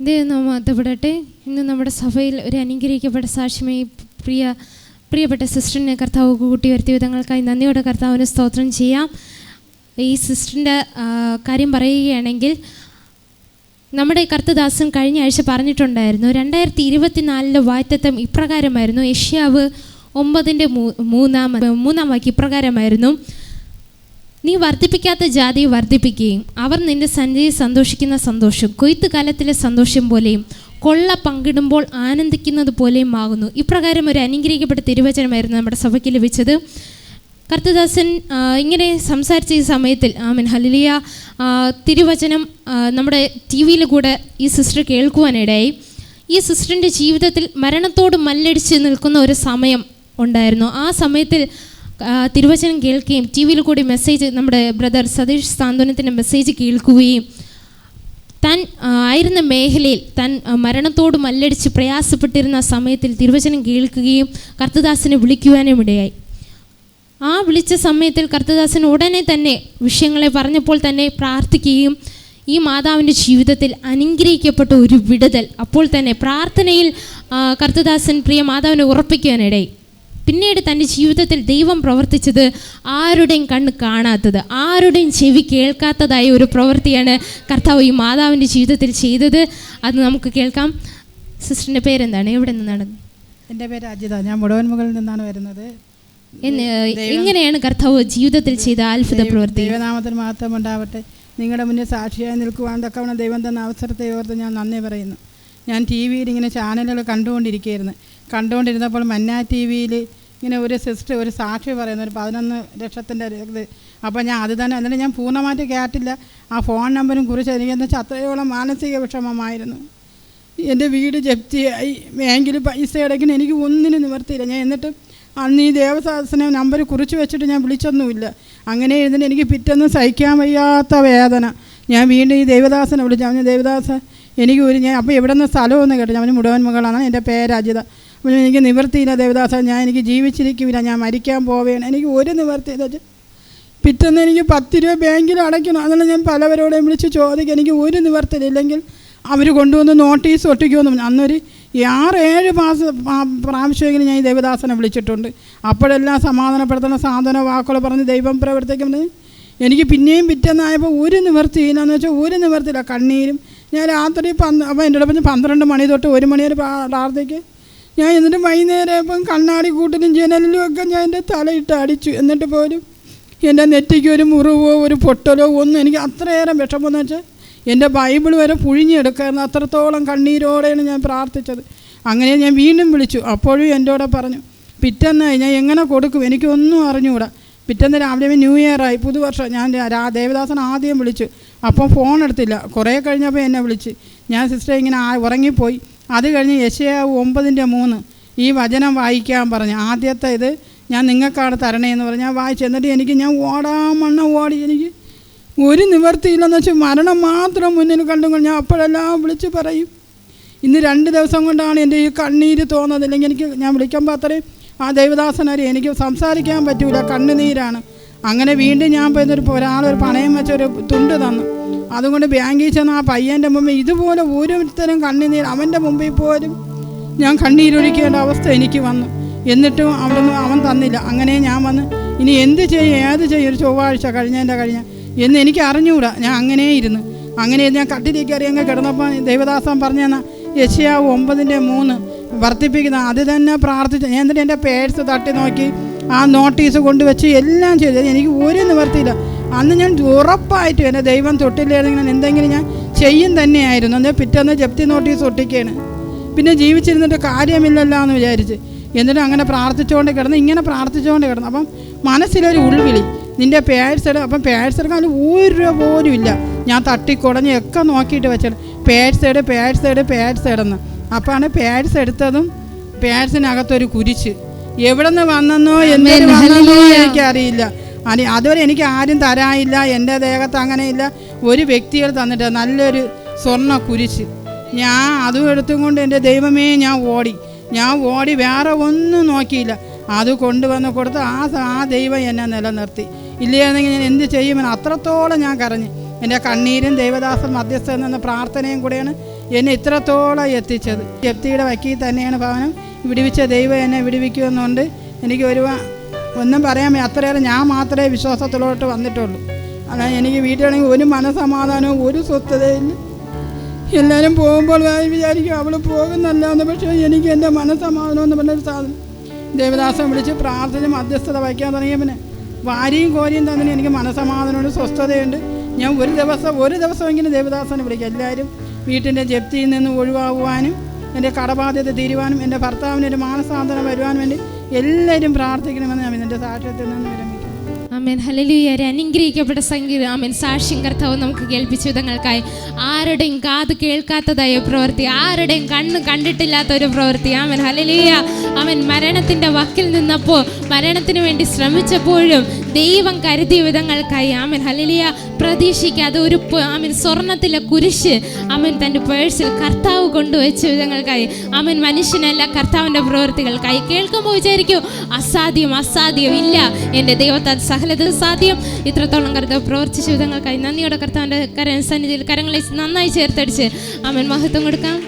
ദൈവം മാറ്റപ്പെടട്ടെ. ഇന്ന് നമ്മുടെ സഭയിൽ ഒരു അനുഗ്രഹിക്കപ്പെട്ട സാക്ഷ്യമായി പ്രിയപ്പെട്ട സിസ്റ്ററിനെ കർത്താവ് കൂട്ടി വരുത്തിയ വിധങ്ങൾക്കായി നന്ദിയോടെ കർത്താവിന് സ്തോത്രം ചെയ്യാം. ഈ സിസ്റ്ററിൻ്റെ കാര്യം പറയുകയാണെങ്കിൽ, നമ്മുടെ കർത്തദാസൻ കഴിഞ്ഞ ആഴ്ച പറഞ്ഞിട്ടുണ്ടായിരുന്നു, 2024 വാഗ്ദത്തം ഇപ്രകാരമായിരുന്നു. യെശയ്യാവ് 9:3 വാക്യം ഇപ്രകാരമായിരുന്നു: നീ വർദ്ധിപ്പിക്കാത്ത ജാതിയെ വർദ്ധിപ്പിക്കുകയും അവർ നിന്റെ സന്നിധിയിൽ സന്തോഷിക്കുന്ന സന്തോഷം കൊയ്ത്ത് കാലത്തിലെ സന്തോഷം പോലെയും കൊള്ള പങ്കിടുമ്പോൾ ആനന്ദിക്കുന്നത് പോലെയും ആകുന്നു. ഇപ്രകാരം ഒരു അനുഗ്രഹിക്കപ്പെട്ട തിരുവചനമായിരുന്നു നമ്മുടെ സഭയ്ക്ക് ലഭിച്ചത്. കർത്തദാസൻ ഇങ്ങനെ സംസാരിച്ച ഈ സമയത്തിൽ ഹല്ലേലൂയ തിരുവചനം നമ്മുടെ TV-യിൽ കൂടെ ഈ സിസ്റ്റർ കേൾക്കുവാനിടയായി. ഈ സിസ്റ്ററിൻ്റെ ജീവിതത്തിൽ മരണത്തോട് മല്ലടിച്ച് നിൽക്കുന്ന ഒരു സമയം ഉണ്ടായിരുന്നു. ആ സമയത്തിൽ തിരുവചനം കേൾക്കുകയും TV-യിൽ കൂടി മെസ്സേജ്, നമ്മുടെ ബ്രദർ സതീഷ് സാന്ത്വനത്തിൻ്റെ മെസ്സേജ് കേൾക്കുകയും താൻ ആയിരുന്ന മേഖലയിൽ താൻ മരണത്തോട് മല്ലടിച്ച് പ്രയാസപ്പെട്ടിരുന്ന സമയത്തിൽ തിരുവചനം കേൾക്കുകയും കർത്തദാസനെ വിളിക്കുവാനും ഇടയായി. ആ വിളിച്ച സമയത്തിൽ കർത്തദാസൻ ഉടനെ തന്നെ വിഷയങ്ങളെ പറഞ്ഞപ്പോൾ തന്നെ പ്രാർത്ഥിക്കുകയും ഈ മാതാവിൻ്റെ ജീവിതത്തിൽ അനുഗ്രഹിക്കപ്പെട്ട ഒരു വിടുതൽ അപ്പോൾ തന്നെ പ്രാർത്ഥനയിൽ കർത്തദാസൻ പ്രിയ മാതാവിനെ ഉറപ്പിക്കുവാനിടയായി. പിന്നീട് തൻ്റെ ജീവിതത്തിൽ ദൈവം പ്രവർത്തിച്ചത് ആരുടെയും കണ്ണ് കാണാത്തത്, ആരുടെയും ചെവി കേൾക്കാത്തതായ ഒരു പ്രവൃത്തിയാണ് കർത്താവ് ഈ മാതാവിൻ്റെ ജീവിതത്തിൽ ചെയ്തത്. അത് നമുക്ക് കേൾക്കാം. സിസ്റ്ററിൻ്റെ പേരെന്താണ്? എവിടെ നിന്നാണ്? എൻ്റെ പേര് അജിത. ഞാൻ മുടവൻമുകളിൽ നിന്നാണ് വരുന്നത്. എങ്ങനെയാണ് കർത്താവ് ജീവിതത്തിൽ ചെയ്ത അത്ഭുത പ്രവൃത്തി? ദൈവനാമത്തിന് മഹത്വം ഉണ്ടാവട്ടെ. നിങ്ങളുടെ മുന്നിൽ സാക്ഷിയായി നിൽക്കുവാൻ തക്കവണ്ണം ദൈവം തന്ന അവസരത്തെ ഓർത്ത് ഞാൻ നന്ദി പറയുന്നു. ഞാൻ TV-യിൽ ഇങ്ങനെ ചാനലുകൾ കണ്ടുകൊണ്ടിരുന്നപ്പോൾ മന്ന TV-യിൽ ഇങ്ങനെ ഒരു സിസ്റ്റർ ഒരു സാക്ഷി പറയുന്നു, ഒരു 11 ലക്ഷത്തിൻ്റെ ഇത്. അപ്പോൾ ഞാൻ അത് തന്നെ, എന്നിട്ട് ഞാൻ പൂർണ്ണമായിട്ട് കേട്ടില്ല. ആ ഫോൺ നമ്പറും കുറിച്ച് എനിക്കെന്ന് വെച്ചാൽ അത്രയോളം മാനസിക വിഷമമായിരുന്നു. എൻ്റെ വീട് ജപ്തിയായി, ബാങ്കിൽ പൈസ അടയ്ക്കണം, എനിക്ക് ഒന്നിനും നിവർത്തിയില്ല. ഞാൻ എന്നിട്ട് അന്ന് ഈ ദേവദാസനെ നമ്പർ കുറിച്ച് വെച്ചിട്ട് ഞാൻ വിളിച്ചൊന്നുമില്ല. അങ്ങനെ ഇരുന്നിട്ട് എനിക്ക് പിറ്റേന്ന് സഹിക്കാൻ വയ്യാത്ത വേദന. ഞാൻ വീണ്ടും ഈ ദേവദാസനെ വിളിച്ചു. അവന് ദേവദാസ എനിക്ക് ഞാൻ അപ്പോൾ എവിടെ നിന്ന് സ്ഥലമൊന്നും കേട്ടു. അവന് മുടവൻ മകളാണ്. എൻ്റെ പേര് അജിത. അപ്പോൾ എനിക്ക് നിവൃത്തിയില്ല ദേവദാസ, എനിക്ക് ജീവിച്ചിരിക്കില്ല, ഞാൻ മരിക്കാൻ പോവുകയാണ്, എനിക്ക് ഒരു നിവൃത്തിയില്ല. പിറ്റേന്ന് എനിക്ക് 10 രൂപ ബാങ്കിൽ അടയ്ക്കണം. അതുകൊണ്ട് ഞാൻ പലവരോടെയും വിളിച്ച് ചോദിക്കും, എനിക്ക് ഒരു നിവൃത്തിയില്ല, ഇല്ലെങ്കിൽ അവർ കൊണ്ടുവന്ന് നോട്ടീസ് ഒട്ടിക്കുമെന്ന്. അന്നൊരു 6-7 പ്രാവശ്യമെങ്കിലും ഞാൻ ഈ ദേവദാസനെ വിളിച്ചിട്ടുണ്ട്. അപ്പോഴെല്ലാം സമാധാനപ്പെടുത്തുന്ന സാന്ത്വന വാക്കുകൾ പറഞ്ഞ് ദൈവം പ്രവർത്തിക്കുന്നത്. എനിക്ക് പിന്നെയും പിറ്റേന്നായപ്പോൾ ഒരു നിവൃത്തിയില്ല, എന്ന് വെച്ചാൽ ഒരു നിവൃത്തിയില്ല, കണ്ണീരും. ഞാൻ രാത്രി അപ്പോൾ എൻ്റെ അടുത്ത് 12 മണി തൊട്ട് 1 മണി വരെ പ്രാർത്ഥിക്കും. ഞാൻ എന്നിട്ട് വൈകുന്നേരം ഇപ്പം കണ്ണാടി കൂട്ടിലും ജനലിലും ഒക്കെ ഞാൻ എൻ്റെ തലയിട്ട് അടിച്ചു. എന്നിട്ട് പോലും എൻ്റെ നെറ്റിക്ക് ഒരു മുറിവോ ഒരു പൊട്ടലോ ഒന്നും, എനിക്ക് അത്രയേറെ വിഷമമെന്ന് വെച്ചാൽ എൻ്റെ ബൈബിൾ വരെ പുഴിഞ്ഞെടുക്കായിരുന്നു. അത്രത്തോളം കണ്ണീരോടെയാണ് ഞാൻ പ്രാർത്ഥിച്ചത്. അങ്ങനെ ഞാൻ വീണ്ടും വിളിച്ചു. അപ്പോഴും എൻ്റെ കൂടെ പറഞ്ഞു, പിറ്റേന്നായി ഞാൻ എങ്ങനെ കൊടുക്കും, എനിക്കൊന്നും അറിഞ്ഞുകൂടാ. പിറ്റേന്ന് രാവിലെ New Year ആയി, പുതുവർഷം. ഞാൻ ദേവദാസൻ ആദ്യം വിളിച്ചു. അപ്പോൾ ഫോൺ എടുത്തില്ല. കുറേ കഴിഞ്ഞപ്പോൾ എന്നെ വിളിച്ച്. ഞാൻ സിസ്റ്റർ ഇങ്ങനെ ഉറങ്ങിപ്പോയി. അത് കഴിഞ്ഞ് യെശയ്യാവ് 9:3 ഈ വചനം വായിക്കാൻ പറഞ്ഞു. ആദ്യത്തെ ഇത് ഞാൻ നിങ്ങൾക്കാണ് തരണേന്ന് പറഞ്ഞ് ഞാൻ വായിച്ചു. എന്നിട്ട് ഞാൻ ഓടി, എനിക്ക് ഒരു നിവർത്തിയില്ലെന്ന് വെച്ചാൽ മരണം മാത്രം മുന്നിൽ കണ്ടുകൊണ്ട് ഞാൻ അപ്പോഴെല്ലാം വിളിച്ച് പറയും. ഇന്ന് 2 ദിവസം കൊണ്ടാണ് എൻ്റെ ഈ കണ്ണീര് തോന്നുന്നത്. ഇല്ലെങ്കിൽ ഞാൻ വിളിക്കുമ്പോൾ അത്രയും ആ ദൈവദാസനരെ എനിക്ക് സംസാരിക്കാൻ പറ്റൂല, കണ്ണുനീരാണ്. അങ്ങനെ വീണ്ടും ഞാൻ പോയിരുന്നൊരു ഒരാളൊരു പണയം വെച്ചൊരു തുണ്ട് തന്നു. അതുകൊണ്ട് ബാങ്കിൽ ചെന്ന് ആ പയ്യൻ്റെ മുമ്പിൽ ഇതുപോലെ ഓരോരുത്തരും കണ്ണുനീർ, അവൻ്റെ മുമ്പിൽ പോലും ഞാൻ കണ്ണീരൊഴിക്കേണ്ട അവസ്ഥ എനിക്ക് വന്നു. എന്നിട്ടും അവൻ തന്നില്ല. അങ്ങനെ ഞാൻ വന്ന് ഇനി എന്ത് ചെയ്യും, ഏത് ചെയ്യും, ഒരു ചൊവ്വാഴ്ച കഴിഞ്ഞ എന്ന് എനിക്ക് അറിഞ്ഞുകൂടാ. ഞാൻ അങ്ങനെ ഇരുന്ന് ഞാൻ കട്ടിലേക്ക് അറിയാൻ കിടന്നപ്പോൾ ദൈവദാസൻ പറഞ്ഞു തന്ന യെശയ്യാവ് 9:3 വർദ്ധിപ്പിക്കുന്ന അത് തന്നെ പ്രാർത്ഥിച്ചു. ഞാൻ എന്നിട്ട് എൻ്റെ പേഴ്സ് തട്ടി നോക്കി, ആ നോട്ടീസ് കൊണ്ടുവച്ച് എല്ലാം ചെയ്തു. എനിക്ക് ഒരു നിവർത്തിയില്ല. അന്ന് ഞാൻ ഉറപ്പായിട്ടും എൻ്റെ ദൈവം തൊട്ടില്ലായിരുന്നെങ്കിൽ എന്തെങ്കിലും ഞാൻ ചെയ്യും തന്നെയായിരുന്നു. എന്നാൽ പിറ്റേന്ന് ജപ്തി നോട്ടീസ് ഒട്ടിക്കുകയാണ്. പിന്നെ ജീവിച്ചിരുന്നിട്ട് കാര്യമില്ലല്ലോ എന്ന് വിചാരിച്ച് എന്നിട്ട് അങ്ങനെ പ്രാർത്ഥിച്ചുകൊണ്ട് കിടന്നു. അപ്പം മനസ്സിലൊരു ഉൾവിളി, നിൻ്റെ പേഴ്സ് എടുക്കും. അപ്പം പേഴ്സ് എടുക്കാൻ 1 രൂപ പോലും ഇല്ല. ഞാൻ തട്ടിക്കുടഞ്ഞ് ഒക്കെ നോക്കിയിട്ട് വെച്ചാൽ പേഴ്സ് ഇടുന്നു. അപ്പോഴാണ് പേഴ്സ് എടുത്തതും പേഴ്സിനകത്തൊരു കുരിശ്. എവിടെ നിന്ന് വന്നെന്നോ എന്നൊരു വന്നെന്നോ എനിക്കറിയില്ല. അതുവരെ എനിക്ക് ആരും തരാനില്ല, എൻ്റെ ദേഹത്ത് അങ്ങനെയില്ല. ഒരു വ്യക്തികൾ തന്നിട്ട് നല്ലൊരു സ്വർണ്ണ കുരിശ്. ഞാൻ അതും എടുത്തും കൊണ്ട് എൻ്റെ ദൈവമേ ഞാൻ ഓടി വേറെ ഒന്നും നോക്കിയില്ല. അത് കൊണ്ടുവന്ന് കൊടുത്ത് ആ ദൈവം എന്നെ നിലനിർത്തി. ഇല്ലായിരുന്നെങ്കിൽ ഞാൻ എന്ത് ചെയ്യുമെന്ന് അത്രത്തോളം ഞാൻ കരഞ്ഞ്. എൻ്റെ കണ്ണീരും ദൈവദാസൻ മധ്യസ്ഥൻ എന്ന പ്രാർത്ഥനയും കൂടെയാണ് എന്നെ ഇത്രത്തോളം എത്തിച്ചത്. ജപ്തിയുടെ വക്കീൽ തന്നെയാണ് ഭവനം. വിടുവിച്ച ദൈവം എന്നെ വിടുവിക്കുമെന്നുണ്ട്. എനിക്ക് ഒന്നും പറയാൻ അത്രയേറെ ഞാൻ മാത്രമേ വിശ്വാസത്തിലോട്ട് വന്നിട്ടുള്ളൂ. അല്ലാതെ എനിക്ക് വീട്ടിലാണെങ്കിൽ ഒരു മനസമാധാനവും ഒരു സ്വസ്ഥതയില്ല. എല്ലാവരും പോകുമ്പോൾ വിചാരിക്കും അവൾ പോകുന്നല്ലാന്ന്. പക്ഷേ എനിക്ക് എൻ്റെ മനസമാധാനം എന്ന് പറഞ്ഞൊരു സാധനം ദേവദാസൻ വിളിച്ച് പ്രാർത്ഥന മധ്യസ്ഥത വയ്ക്കാൻ തുടങ്ങിയ പിന്നെ വാരിയും കോരിയും തന്നെ എനിക്ക് മനസമാധാനമുണ്ട്, സ്വസ്ഥതയുണ്ട്. ഞാൻ ഒരു ദിവസമെങ്കിലും ദേവദാസനെ വിളിക്കും. എല്ലാവരും വീട്ടിൻ്റെ ജപ്തിയിൽ നിന്ന് ഒഴിവാകുവാനും എൻ്റെ കടബാധ്യത തീരുവാനും എൻ്റെ ഭർത്താവിന് ഒരു മാനസാന്തരം വരുവാനും വേണ്ടി എല്ലാവരും പ്രാർത്ഥിക്കണമെന്ന് ഞാൻ എൻ്റെ സാക്ഷ്യത്തിൽ നിന്ന് വിരമിക്കുന്നു. ആമേൻ. ഹല്ലേലൂയ. അനുഗ്രഹിക്കപ്പെട്ട സംഗീതം. ആമേൻ. സാക്ഷ്യം കർത്താവ് നമുക്ക് കേൾപ്പിച്ചു വിധങ്ങൾക്കായി. ആരുടെയും കാത് കേൾക്കാത്തതായ പ്രവൃത്തി, ആരുടെയും കണ്ണ് കണ്ടിട്ടില്ലാത്ത ഒരു പ്രവൃത്തി. ആമേൻ. ഹല്ലേലൂയ. അവൻ മരണത്തിൻ്റെ വക്കിൽ നിന്നപ്പോൾ, മരണത്തിന് വേണ്ടി ശ്രമിച്ചപ്പോഴും ദൈവം കരുതിയ വിധങ്ങൾക്കായി. ആമേൻ. ഹല്ലേലൂയ. പ്രതീക്ഷിക്കാതെ ഒരു ആമേൻ സ്വർണ്ണത്തിലെ കുരിശ് ആമേൻ തൻ്റെ പേഴ്സിൽ കർത്താവ് കൊണ്ടുവച്ച വിധങ്ങൾക്കായി. ആമേൻ. മനുഷ്യനല്ല, കർത്താവിൻ്റെ പ്രവൃത്തികൾക്കായി. കേൾക്കുമ്പോൾ വിചാരിക്കും അസാധ്യം, അസാധ്യം. ഇല്ല, എൻ്റെ ദൈവത്താൽ സകലത് സാധ്യം. ഇത്രത്തോളം കർത്താവ് പ്രവർത്തിച്ച വിധങ്ങൾക്കായി നന്ദിയോടെ കർത്താവിൻ്റെ സന്നിധിയിൽ കരങ്ങളെ നന്നായി ചേർത്തടിച്ച് ആമേൻ മഹത്വം കൊടുക്കാം.